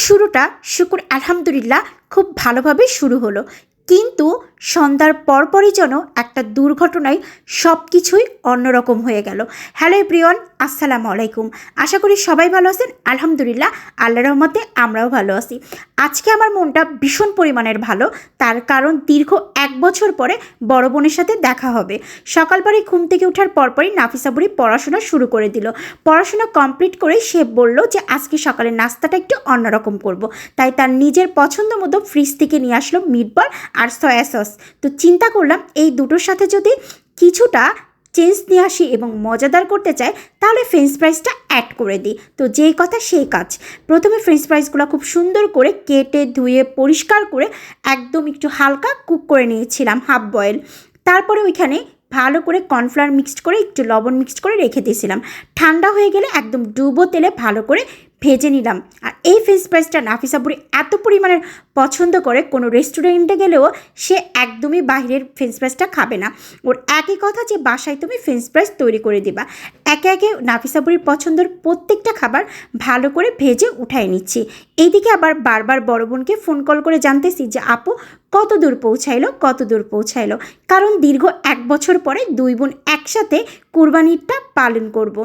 শুরুটা শুকুর আলহামদুলিল্লাহ খুব ভালোভাবে শুরু হলো, কিন্তু সন্ধ্যার পরপরই যেন একটা দুর্ঘটনায় সব কিছুই অন্যরকম হয়ে গেল। হ্যালো এভরিওয়ান, আসসালামু আলাইকুম। আশা করি সবাই ভালো আছেন। আলহামদুলিল্লাহ, আল্লাহর রহমতে আমরাও ভালো আছি। আজকে আমার মনটা ভীষণ পরিমাণের ভালো, তার কারণ দীর্ঘ 1 বছর পরে বড় বোনের সাথে দেখা হবে। সকালবারে ঘুম থেকে ওঠার পরপরই নাফিসা বুড়ি পড়াশোনা শুরু করে দিল। পড়াশোনা কমপ্লিট করে সে বলল যে আজকে সকালে নাস্তাটা একটু অন্যরকম করব। তাই তার নিজের পছন্দ মতো ফ্রিজ থেকে নিয়ে আসলো মিটবল আর সয়া সস। তো চিন্তা করলাম এই দুটোর সাথে যদি কিছুটা চেঞ্জ নিয়ে আসি এবং মজাদার করতে চাই, তাহলে ফ্রেঞ্চ ফ্রাইসটা অ্যাড করে দিই। তো যেই কথা সেই কাজ। প্রথমে ফ্রেঞ্চ ফ্রাইসগুলো খুব সুন্দর করে কেটে ধুয়ে পরিষ্কার করে একদম একটু হালকা কুক করে নিয়েছিলাম, হাফ বয়েল। তারপরে ওইখানে ভালো করে কর্নফ্লাওয়ার মিক্সড করে একটু লবণ মিক্সড করে রেখে দিয়েছিলাম। ঠান্ডা হয়ে গেলে একদম ডুবো তেলে ভালো করে ভেজে নিলাম। আর এই ফ্রেঞ্চ ফ্রাইসটা নাফিসা বুড়ি এত পরিমাণের পছন্দ করে, কোনো রেস্টুরেন্টে গেলেও সে একদমই বাইরের ফ্রেঞ্চ ফ্রাইসটা খাবে না। ওর একই কথা যে বাসায় তুমি ফ্রেঞ্চ ফ্রাইস তৈরি করে দিবা। একে একে নাফিসা বুড়ির পছন্দের প্রত্যেকটা খাবার ভালো করে ভেজে উঠাই নিচ্ছি। এইদিকে আবার বারবার বড় বোনকে ফোন কল করে জানতেছি যে আপু কত দূর পৌঁছাইলো। কারণ দীর্ঘ 1 বছর পরে 2 বোন একসাথে কুরবানিটা পালন করব।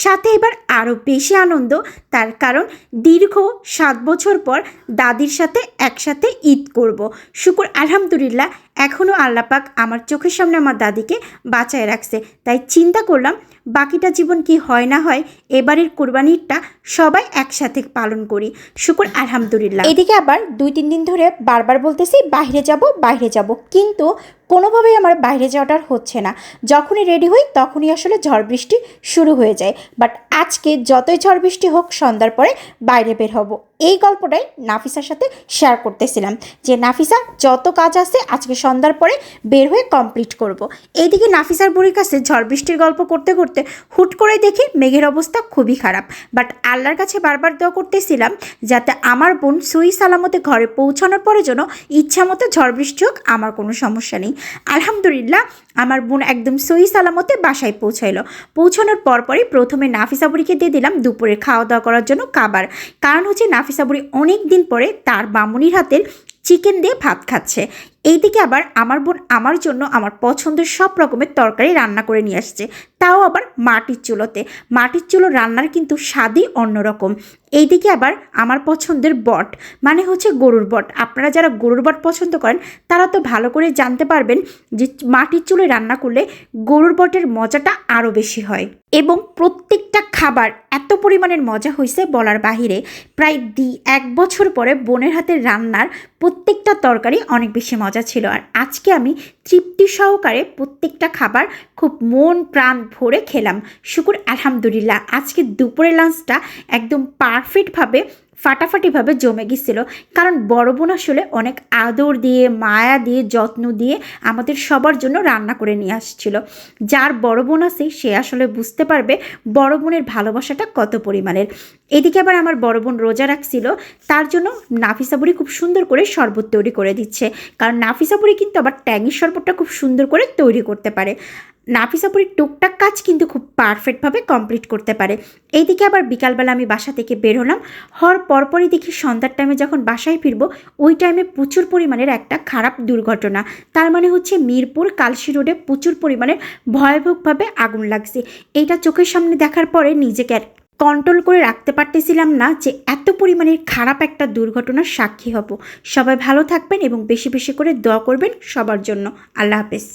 সাথে এবার আরও বেশি আনন্দ, তার কারণ দীর্ঘ 7 বছর পর দাদির সাথে একসাথে ঈদ করব। শুকুর আলহামদুলিল্লাহ, এখনও আল্লাপাক আমার চোখের সামনে আমার দাদিকে বাঁচায় রাখছে। তাই চিন্তা করলাম বাকিটা জীবন কি হয় না হয়, এবারের কুরবানিটা সবাই একসাথে পালন করি। শুকুর আলহামদুলিল্লাহ। এদিকে আবার 2-3 দিন ধরে বারবার বলতেছি বাইরে যাব, কিন্তু কোনোভাবেই আমার বাইরে যাওয়াটার হচ্ছে না। যখনই রেডি হই তখনই আসলে ঝড় বৃষ্টি শুরু হয়ে যায়। বাট আজকে যতই ঝড় বৃষ্টি হোক সন্ধ্যার পরে বাইরে বের হব। এই গল্পটাই নাফিসার সাথে শেয়ার করতেছিলাম যে নাফিসা যত কাজ আছে আজকে সন্ধ্যার পরে বের হয়ে কমপ্লিট করব। এইদিকে নাফিসার বুড়ির কাছে ঝড় বৃষ্টির গল্প করতে করতে হুট করে দেখি মেঘের অবস্থা খুবই খারাপ। বাট আল্লাহর কাছে বারবার দোয়া করতেছিলাম যাতে আমার বোন সহি সালামতে ঘরে পৌঁছানোর পরে যেন ইচ্ছা মতো ঝড় বৃষ্টি হোক, আমার কোনো সমস্যা নেই। আলহামদুলিল্লাহ, আমার বোন একদম সহি সালামতে বাসায় পৌঁছানোর পরপরই প্রথমে নাফিসা বুড়িকে দিয়ে দিলাম দুপুরে খাওয়া দাওয়া করার জন্য খাবার। কারণ হচ্ছে নাফিসা বুড়ি অনেক দিন পরে তার মামুনির হাতের চিকেন দিয়ে ভাত খাচ্ছে। এইদিকে আবার আমার বোন আমার জন্য আমার পছন্দের সব রকমের তরকারি রান্না করে নিয়ে আসছে, তাও আবার মাটির চুলো রান্নার কিন্তু স্বাদই অন্যরকম। এইদিকে আবার আমার পছন্দের বট, মানে হচ্ছে গরুর বট। আপনারা যারা গরুর বট পছন্দ করেন তারা তো ভালো করে জানতে পারবেন যে মাটির চুলে রান্না করলে গরুর বটের মজাটা আরও বেশি হয়। এবং প্রত্যেকটা খাবার এত পরিমাণের মজা হয়েছে বলার বাহিরে। প্রায় 1 বছর পরে বোনের হাতের রান্নার প্রত্যেকটা তরকারি অনেক বেশি মজা ছিল। আর আজকে আমি তৃপ্তি সহকারে প্রত্যেকটা খাবার খুব মন প্রাণ ভরে খেলাম। শুকুর আলহামদুলিল্লাহ, আজকে দুপুরের লাঞ্চটা একদম পারফেক্টভাবে ফাটাফাটিভাবে জমে গেছিল। কারণ বড় বোন আসলে অনেক আদর দিয়ে, মায়া দিয়ে, যত্ন দিয়ে আমাদের সবার জন্য রান্না করে নিয়ে আসছিল। যার বড় বোন আছে সে আসলে বুঝতে পারবে বড় বোনের ভালোবাসাটা কত পরিমাণের। এদিকে আবার আমার বড় বোন রোজা রাখছিল, তার জন্য নাফিসা বুড়ি খুব সুন্দর করে শরবত তৈরি করে দিচ্ছে। কারণ নাফিসা বুড়ি কিন্তু আবার ট্যাঙের শরবতটা খুব সুন্দর করে তৈরি করতে পারে। নাফিসা বুড়ির টুকটাক কাজ কিন্তু খুব পারফেক্টভাবে কমপ্লিট করতে পারে। এইদিকে আবার বিকালবেলা আমি বাসা থেকে বের হওয়ার পরপরই দেখি সন্ধ্যার টাইমে যখন বাসায় ফিরবো ওই টাইমে প্রচুর পরিমাণের একটা খারাপ দুর্ঘটনা। তার মানে হচ্ছে মিরপুর কালশি রোডে প্রচুর পরিমাণে ভয়াবহভাবে আগুন লাগছে। এইটা চোখের সামনে দেখার পরে নিজেকে কন্ট্রোল করে রাখতে পারতেছিলাম না যে এত পরিমাণের খারাপ একটা দুর্ঘটনার সাক্ষী হব। সবাই ভালো থাকবেন এবং বেশি বেশি করে দোয়া করবেন সবার জন্য। আল্লাহ হাফেজ।